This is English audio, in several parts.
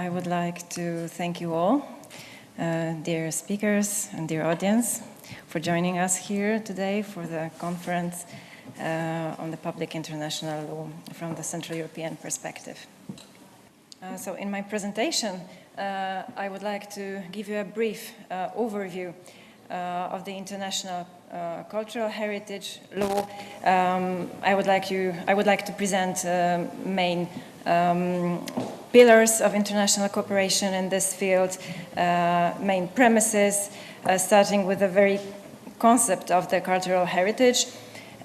I would like to thank you all, dear speakers and dear audience, for joining us here today for the conference on the public international law from the Central European perspective. So in my presentation, I would like to give you a brief overview of the international cultural heritage law. I would like to present main pillars of international cooperation in this field, main premises, starting with the very concept of the cultural heritage.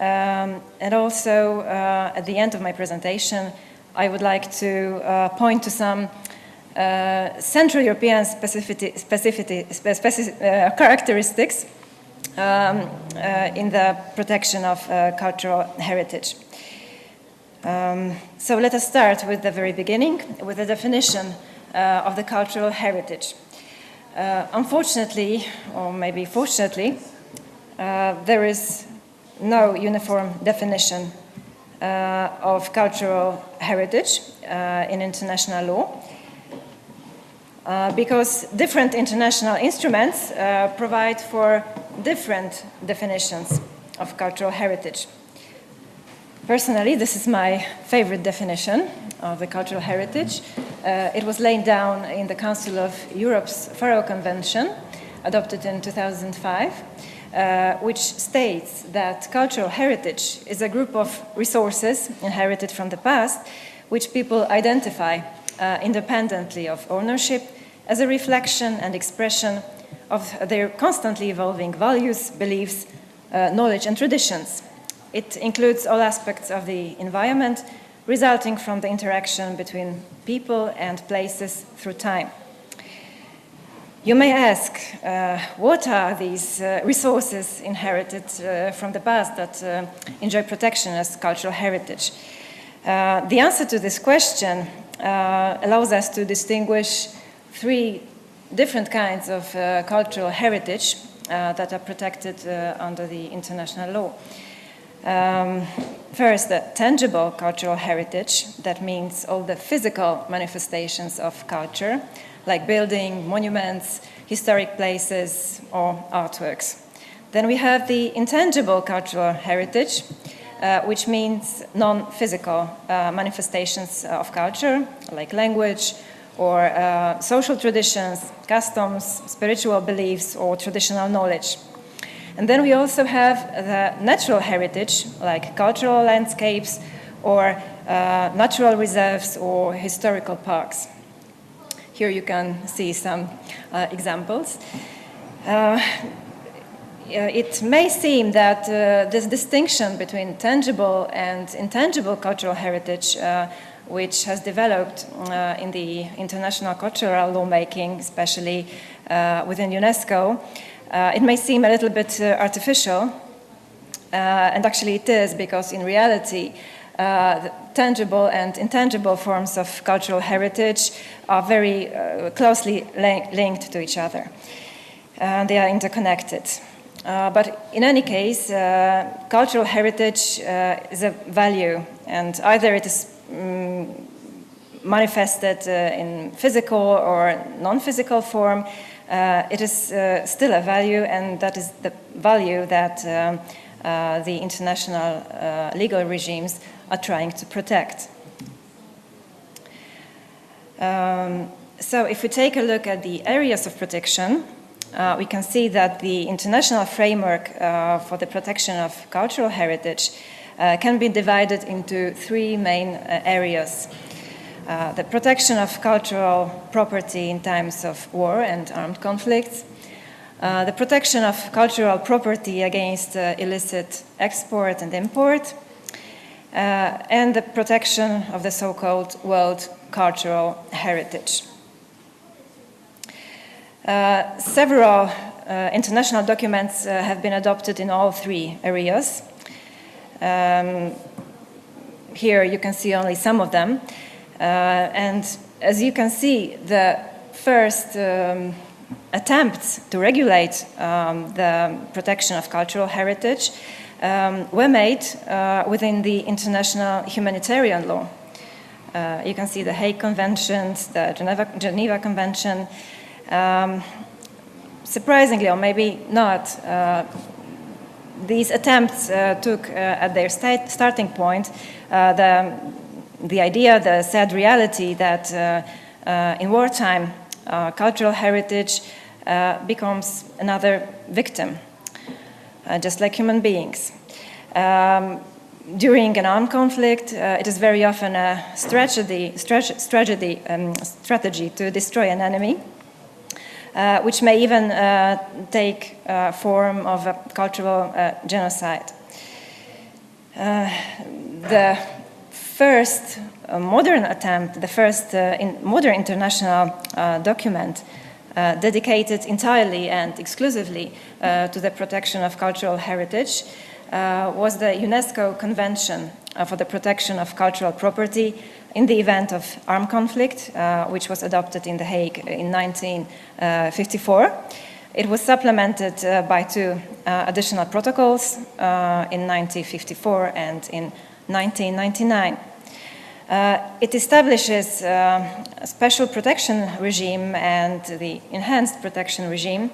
And also, at the end of my presentation, I would like to point to some Central European characteristics in the protection of cultural heritage. So let us start with the very beginning, with the definition of the cultural heritage. Unfortunately, or maybe fortunately, there is no uniform definition of cultural heritage in international law, because different international instruments provide for different definitions of cultural heritage. Personally, this is my favorite definition of the cultural heritage. It was laid down in the Council of Europe's Faro Convention, adopted in 2005, which states that cultural heritage is a group of resources inherited from the past, which people identify independently of ownership as a reflection and expression of their constantly evolving values, beliefs, knowledge, and traditions. It includes all aspects of the environment resulting from the interaction between people and places through time. You may ask, what are these resources inherited from the past that enjoy protection as cultural heritage? The answer to this question allows us to distinguish three different kinds of cultural heritage that are protected under the international law. First, the tangible cultural heritage, that means all the physical manifestations of culture, like buildings, monuments, historic places, or artworks. Then we have the intangible cultural heritage, which means non-physical manifestations of culture, like language, or social traditions, customs, spiritual beliefs, or traditional knowledge. And then we also have the natural heritage, like cultural landscapes, or natural reserves, or historical parks. Here you can see some examples. It may seem that this distinction between tangible and intangible cultural heritage, which has developed in the international cultural lawmaking, especially within UNESCO, it may seem a little bit artificial, and actually it is, because in reality, the tangible and intangible forms of cultural heritage are very closely linked to each other. They are interconnected. But in any case, cultural heritage is a value, and either it is manifested in physical or non-physical form. It is still a value, and that is the value that the international legal regimes are trying to protect. So if we take a look at the areas of protection, we can see that the international framework for the protection of cultural heritage can be divided into three main areas. The protection of cultural property in times of war and armed conflicts, the protection of cultural property against illicit export and import, and the protection of the so-called world cultural heritage. Several international documents have been adopted in all three areas. Here you can see only some of them. And as you can see, the first attempts to regulate the protection of cultural heritage were made within the international humanitarian law. You can see the Hague Conventions, the Geneva Convention. Surprisingly, or maybe not, these attempts took at their starting point the idea, the sad reality that in wartime, cultural heritage becomes another victim, just like human beings. During an armed conflict, it is very often a strategy to destroy an enemy, which may even take form of a cultural genocide. The first modern attempt, the first modern international document dedicated entirely and exclusively to the protection of cultural heritage was the UNESCO Convention for the Protection of Cultural Property in the event of armed conflict, which was adopted in The Hague in 1954. It was supplemented by two additional protocols in 1954 and in 1999. It establishes a special protection regime and the enhanced protection regime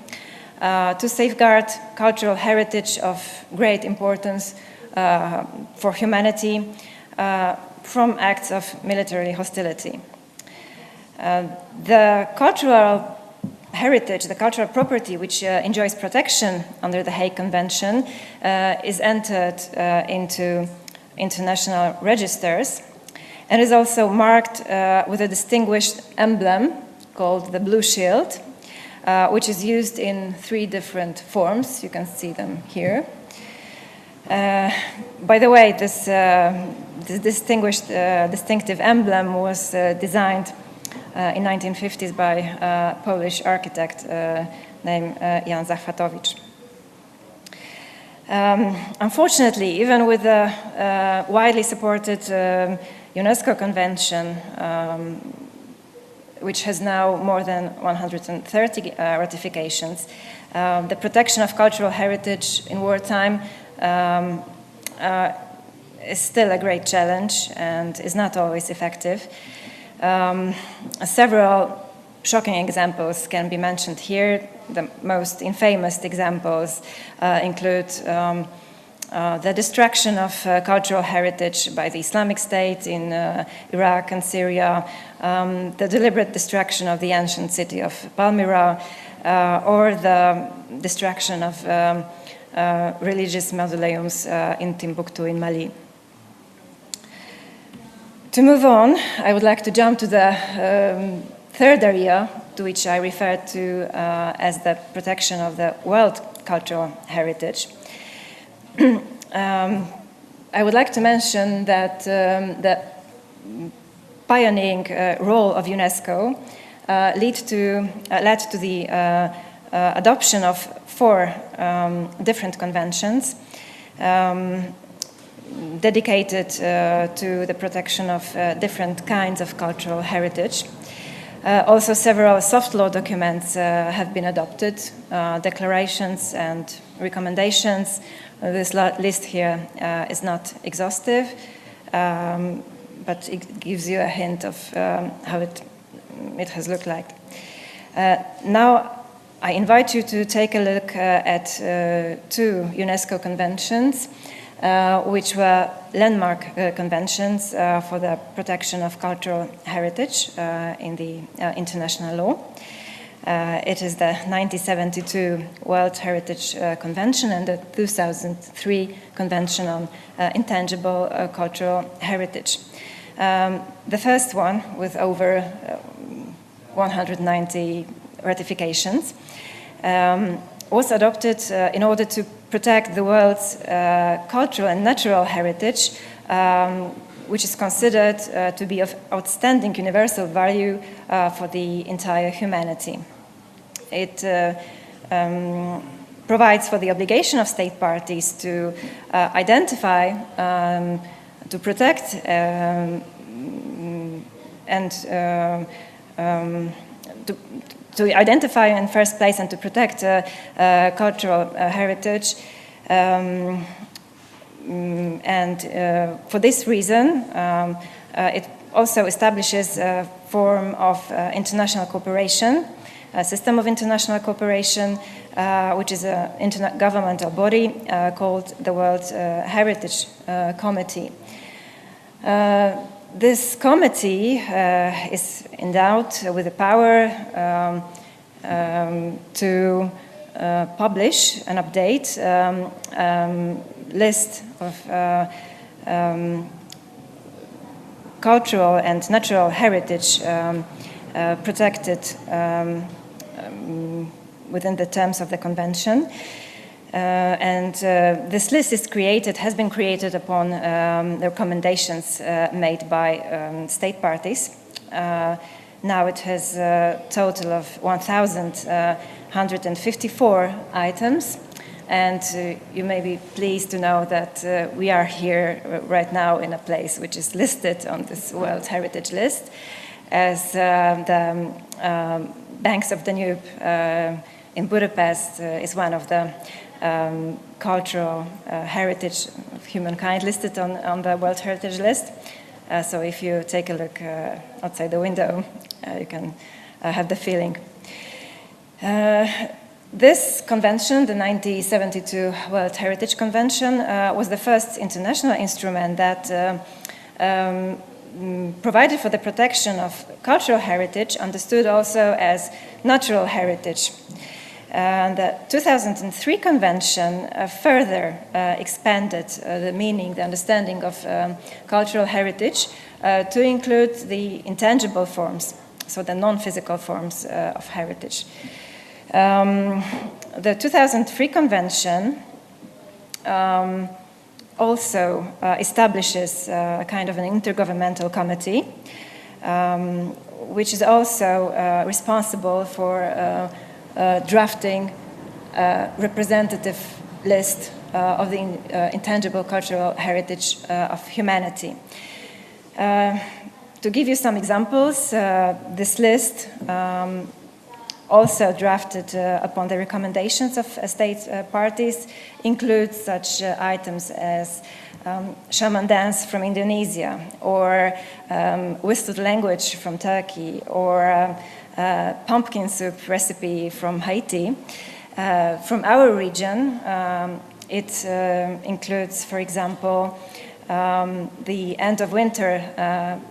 to safeguard cultural heritage of great importance for humanity from acts of military hostility. The cultural heritage, the cultural property which enjoys protection under the Hague Convention is entered into international registers and is also marked with a distinguished emblem called the blue shield, which is used in three different forms. You can see them here. By the way, this distinctive emblem was designed in 1950s by a Polish architect named Jan Zachwatowicz. Unfortunately, even with the widely supported UNESCO Convention, which has now more than 130 ratifications, the protection of cultural heritage in wartime is still a great challenge and is not always effective. Several shocking examples can be mentioned here. The most infamous examples include the destruction of cultural heritage by the Islamic State in Iraq and Syria, the deliberate destruction of the ancient city of Palmyra, or the destruction of religious mausoleums in Timbuktu in Mali. To move on, I would like to jump to the third area to which I referred to as the protection of the world cultural heritage. I would like to mention that the pioneering role of UNESCO led to the adoption of four different conventions dedicated to the protection of different kinds of cultural heritage. Also, several soft law documents have been adopted, declarations and recommendations. This list here is not exhaustive, but it gives you a hint of how it has looked like. Now, I invite you to take a look at two UNESCO conventions, which were landmark conventions for the protection of cultural heritage in the international law. It is the 1972 World Heritage Convention and the 2003 Convention on Intangible Cultural Heritage. The first one, with over 190 ratifications, was adopted in order to protect the world's cultural and natural heritage, which is considered to be of outstanding universal value for the entire humanity. It provides for the obligation of state parties to identify, to protect, and to identify in first place and to protect cultural heritage. And for this reason, it also establishes a form of international cooperation, a system of international cooperation, which is an intergovernmental body called the World Heritage Committee. This committee is endowed with the power to publish and update list of cultural and natural heritage protected within the terms of the convention. This list has been created upon the recommendations made by state parties. Now it has a total of 1,154 items, and you may be pleased to know that we are here right now in a place which is listed on this World Heritage List as the Banks of Danube in Budapest is one of the cultural heritage of humankind listed on the World Heritage List. So if you take a look outside the window, you can have the feeling. This convention, the 1972 World Heritage Convention, was the first international instrument that provided for the protection of cultural heritage, understood also as natural heritage. The 2003 convention further expanded the meaning, the understanding of cultural heritage to include the intangible forms, so the non-physical forms of heritage. The 2003 convention also establishes a kind of an intergovernmental committee, which is also responsible for drafting a representative list of the intangible cultural heritage of humanity. To give you some examples, this list, also drafted upon the recommendations of state parties, includes such items as shaman dance from Indonesia, or whistled language from Turkey, or pumpkin soup recipe from Haiti. From our region, it includes, for example, the end of winter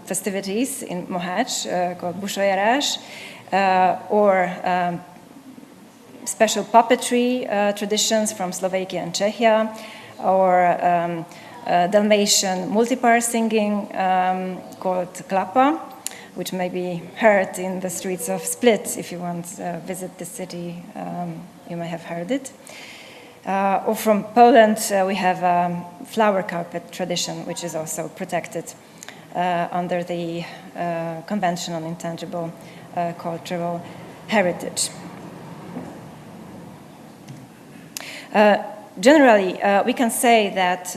festivities in Mohács called Busolyarás, or special puppetry traditions from Slovakia and Czechia, or Dalmatian multipart singing called Klapa, which may be heard in the streets of Split. If you once visit the city, you may have heard it. Or from Poland, we have a flower carpet tradition, which is also protected under the Convention on Intangible Cultural Heritage. Generally, we can say that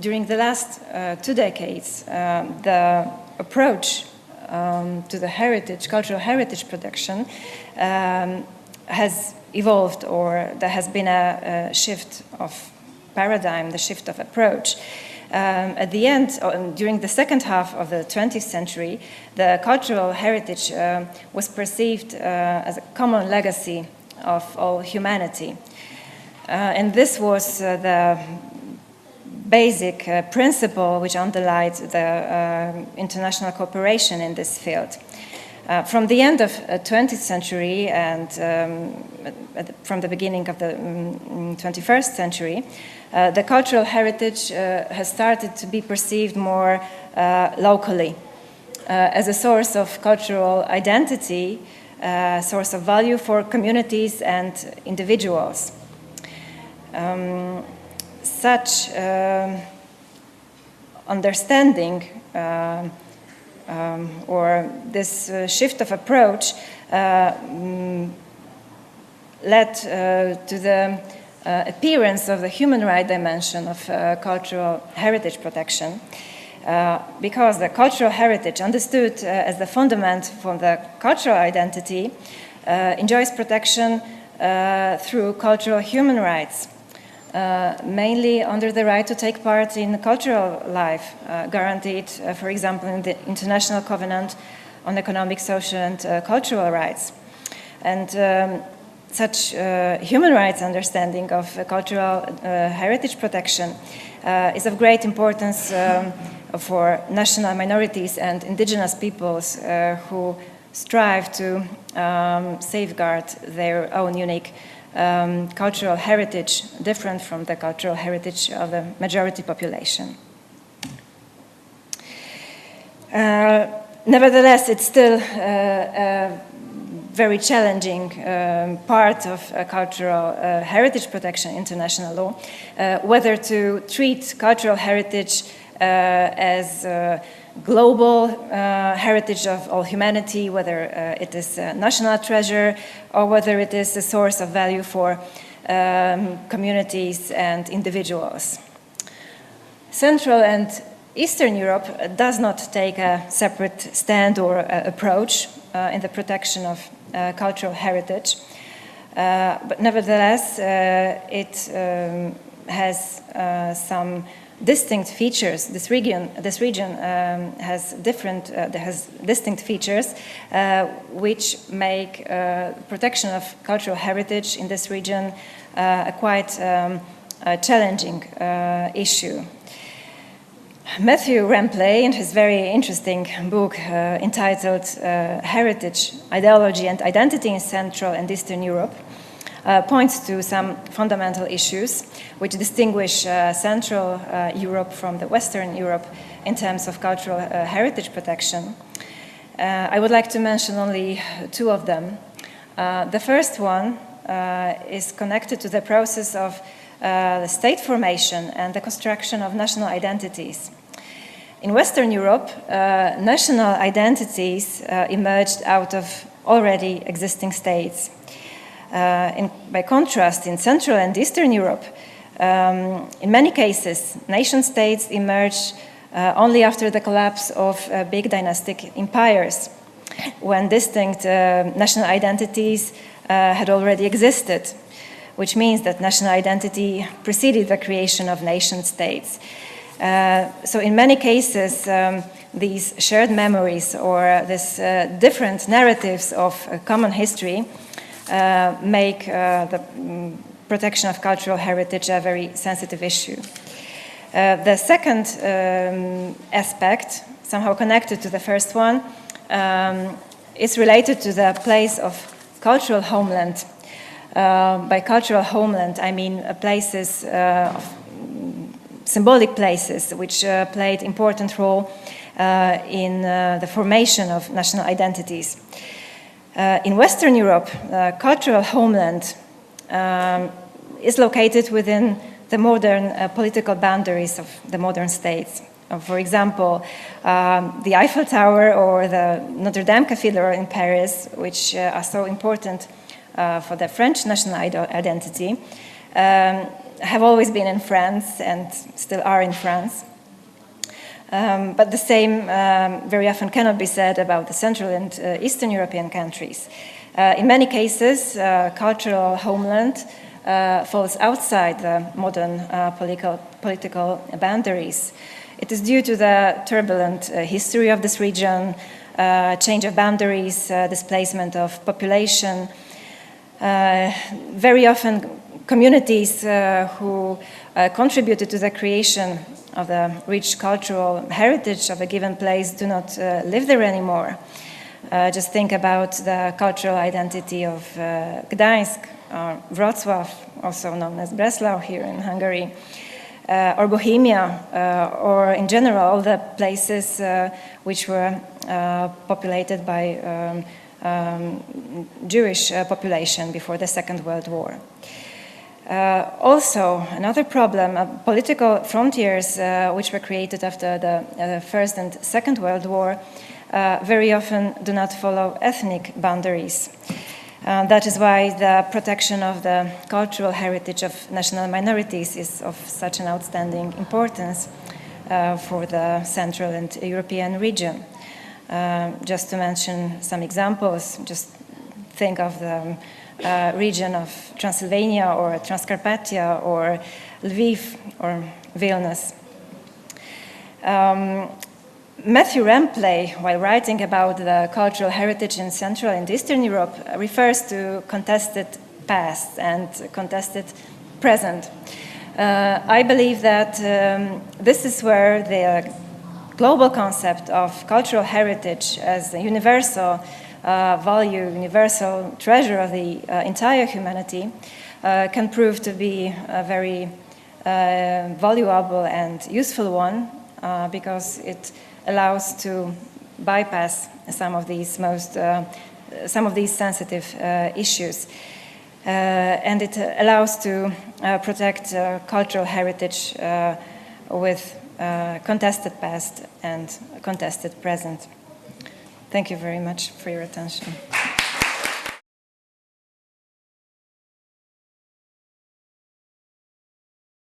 during the last 2 decades, the approach to the cultural heritage protection has evolved, or there has been a shift of paradigm, the shift of approach. At the end, during the second half of the 20th century, the cultural heritage was perceived as a common legacy of all humanity. And this was the basic principle which underlied the international cooperation in this field. From the end of the 20th century and from the beginning of the 21st century, the cultural heritage has started to be perceived more locally as a source of cultural identity, a source of value for communities and individuals. Such understanding or this shift of approach led to the appearance of the human rights dimension of cultural heritage protection, because the cultural heritage, understood as the fundament for the cultural identity, enjoys protection through cultural human rights. mainly under the right to take part in cultural life, guaranteed, for example, in the International Covenant on Economic, Social and Cultural Rights. And such human rights understanding of cultural heritage protection is of great importance for national minorities and indigenous peoples who strive to safeguard their own unique cultural heritage, different from the cultural heritage of the majority population. Nevertheless, it's still a very challenging part of cultural heritage protection international law, whether to treat cultural heritage as global heritage of all humanity, whether it is a national treasure or whether it is a source of value for communities and individuals. Central and Eastern Europe does not take a separate stand or approach in the protection of cultural heritage, but nevertheless it has some distinct features. This region has distinct features which make protection of cultural heritage in this region a quite challenging issue. Matthew Rempley, in his very interesting book entitled Heritage, Ideology and Identity in Central and Eastern Europe, points to some fundamental issues which distinguish Central Europe from the Western Europe in terms of cultural heritage protection. I would like to mention only two of them. The first one is connected to the process of the state formation and the construction of national identities. In Western Europe, national identities emerged out of already existing states. By contrast, in Central and Eastern Europe, in many cases, nation-states emerged only after the collapse of big dynastic empires, when distinct national identities had already existed, which means that national identity preceded the creation of nation-states. So in many cases, these shared memories or these different narratives of common history make the protection of cultural heritage a very sensitive issue. The second aspect, somehow connected to the first one, is related to the place of cultural homeland. By cultural homeland, I mean places, symbolic places, which played important role in the formation of national identities. In Western Europe, cultural homeland is located within the modern political boundaries of the modern states. For example, the Eiffel Tower or the Notre Dame Cathedral in Paris, which are so important for the French national identity, have always been in France and still are in France. But the same very often cannot be said about the Central and Eastern European countries. In many cases, cultural homeland falls outside the modern political boundaries. It is due to the turbulent history of this region, change of boundaries, displacement of population. Very often, communities who contributed to the creation of the rich cultural heritage of a given place do not live there anymore. Just think about the cultural identity of Gdańsk, or Wrocław, also known as Breslau here in Hungary, or Bohemia, or in general all the places which were populated by Jewish population before the Second World War. Also, another problem, political frontiers which were created after the First and Second World War very often do not follow ethnic boundaries. That is why the protection of the cultural heritage of national minorities is of such an outstanding importance for the Central and European region. Just to mention some examples, just think of the region of Transylvania or Transcarpathia or Lviv or Vilnius. Matthew Remplay, while writing about the cultural heritage in Central and Eastern Europe, refers to contested past and contested present. I believe that this is where the global concept of cultural heritage as a universal value, universal treasure of the entire humanity can prove to be a very valuable and useful one because it allows to bypass some of these sensitive issues, and it allows to protect cultural heritage with contested past and contested present. Thank you very much for your attention.